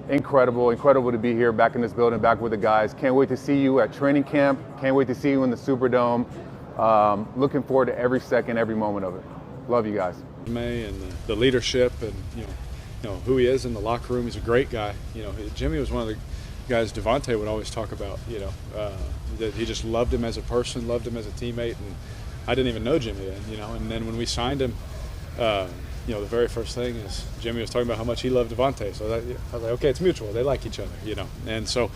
Incredible to be here, back in this building, back with the guys. Can't wait to see you at training camp. Can't wait to see you in the Superdome. Looking forward to every second, every moment of it. Love you guys. And the leadership, and you know who he is in the locker room. He's a great guy. Jimmy was one of the guys Devontae would always talk about. That he just loved him as a person, loved him as a teammate, and I didn't even know Jimmy then. And then when we signed him, the very first thing is Jimmy was talking about how much he loved Devontae. So I was like, okay, it's mutual. They like each other. And so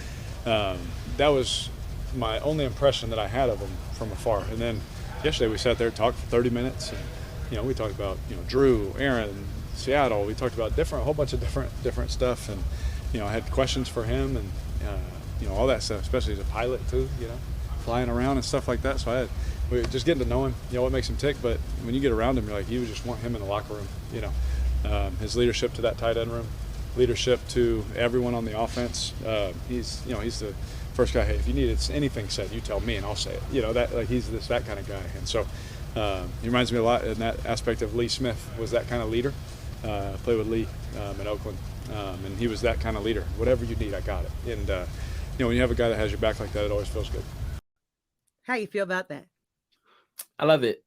that was my only impression that I had of him from afar. And then yesterday we sat there and talked for 30 minutes. And, we talked about, Drew, Aaron, Seattle. We talked about a whole bunch of different stuff. And, I had questions for him and, all that stuff, especially as a pilot too, flying around and stuff like that. So we were just getting to know him, what makes him tick. But when you get around him, you're like, you would just want him in the locker room, his leadership to that tight end room, leadership to everyone on the offense. He's the first guy. Hey, if you need anything said, you tell me and I'll say it. He's that kind of guy. And so he reminds me a lot in that aspect of Lee Smith. Was that kind of leader. I played with Lee in Oakland, and he was that kind of leader. Whatever you need, I got it. And when you have a guy that has your back like that, it always feels good. How you feel about that? I love it.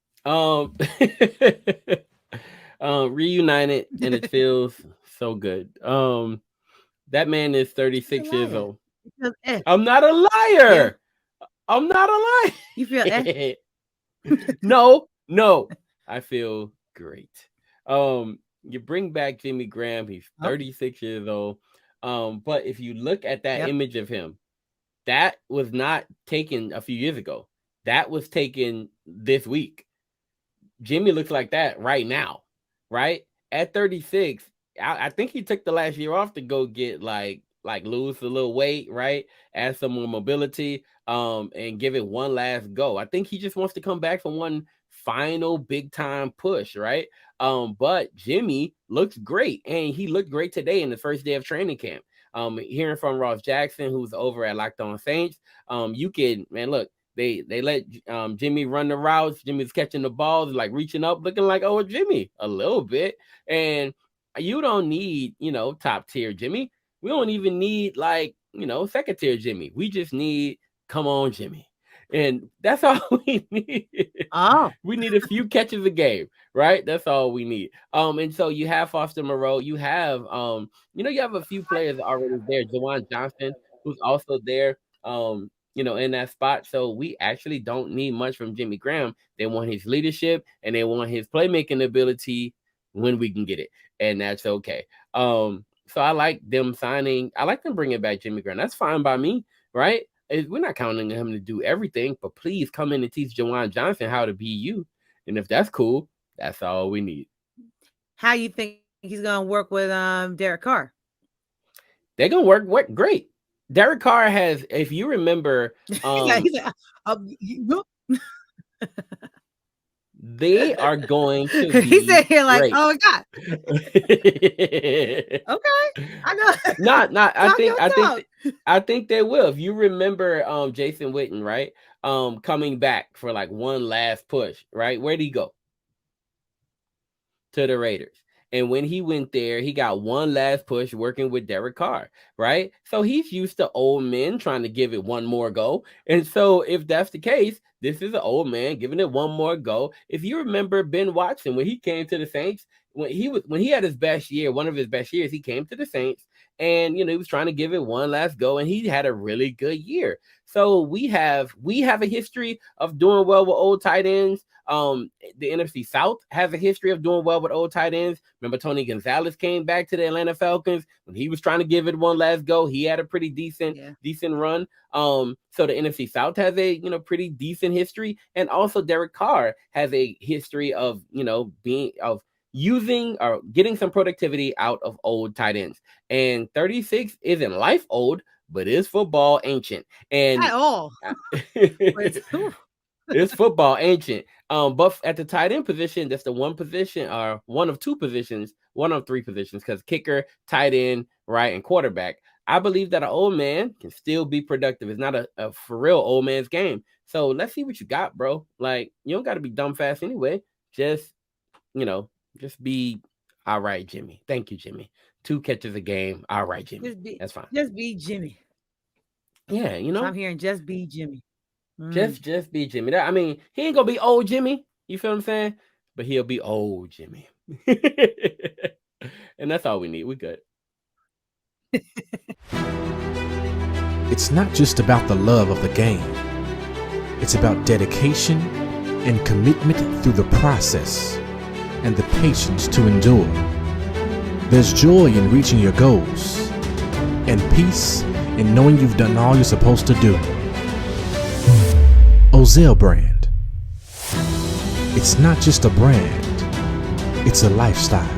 Reunited, and it feels so good. That man is 36 years old. I'm not a liar. Yeah. I'm not a liar. You feel No. I feel great. You bring back Jimmy Graham. He's 36 years old. But if you look at that image of him, that was not taken a few years ago. That was taken this week. Jimmy looks like that right now, right? At 36, I think he took the last year off to go get like lose a little weight, right? Add some more mobility, and give it one last go. I think he just wants to come back from one final big time push, right? But Jimmy looks great, and he looked great today in the first day of training camp. Hearing from Ross Jackson, who's over at Locked On Saints, you can, man, look, they let Jimmy run the routes. Jimmy's catching the balls, like reaching up, looking like Jimmy a little bit. And you don't need, top tier Jimmy. We don't even need second tier Jimmy. We just need come on Jimmy. And that's all we need. We need a few catches a game, right? That's all we need. And so you have Foster Moreau. You have, you have a few players already there. Jawan Johnson, who's also there, in that spot. So we actually don't need much from Jimmy Graham. They want his leadership and they want his playmaking ability when we can get it. And that's okay. So I like them signing. I like them bringing back Jimmy Graham. That's fine by me, right? We're not counting on him to do everything, but please come in and teach Jawan Johnson how to be you. And if that's cool, that's all we need. How you think he's going to work with Derek Carr? They're going to work great. Derek Carr has, if you remember, they are going to be he said here like, great. oh my God. Okay. I know. I think they will. If you remember Jason Witten, right? Coming back for like one last push, right? Where'd he go? To the Raiders. And when he went there, he got one last push working with Derek Carr, right? So he's used to old men trying to give it one more go. And so if that's the case, this is an old man giving it one more go. If you remember Ben Watson, when he came to the Saints, when he had his best year, one of his best years, he came to the Saints and, he was trying to give it one last go and he had a really good year. So we have a history of doing well with old tight ends. The NFC South has a history of doing well with old tight ends. Remember Tony Gonzalez came back to the Atlanta Falcons when he was trying to give it one last go. He had a pretty decent run. So the NFC South has a pretty decent history, and also Derek Carr has a history of using or getting some productivity out of old tight ends. And 36 isn't life old, but is football ancient. And at all. It's football ancient. But at the tight end position, that's the one position or one of two positions, one of three positions, because kicker, tight end, right, and quarterback. I believe that an old man can still be productive. It's not a for real old man's game. So let's see what you got, bro. Like, you don't got to be dumb fast anyway. Just be all right, Jimmy. Thank you, Jimmy. 2 catches a game. All right, Jimmy. That's fine. Just be Jimmy. Yeah, you know. So I'm hearing just be Jimmy. Just be Jimmy. I mean, he ain't gonna be old Jimmy. You feel what I'm saying? But he'll be old Jimmy. And that's all we need. We good. It's not just about the love of the game. It's about dedication and commitment through the process and the patience to endure. There's joy in reaching your goals and peace in knowing you've done all you're supposed to do. Ozell brand. It's not just a brand, it's a lifestyle.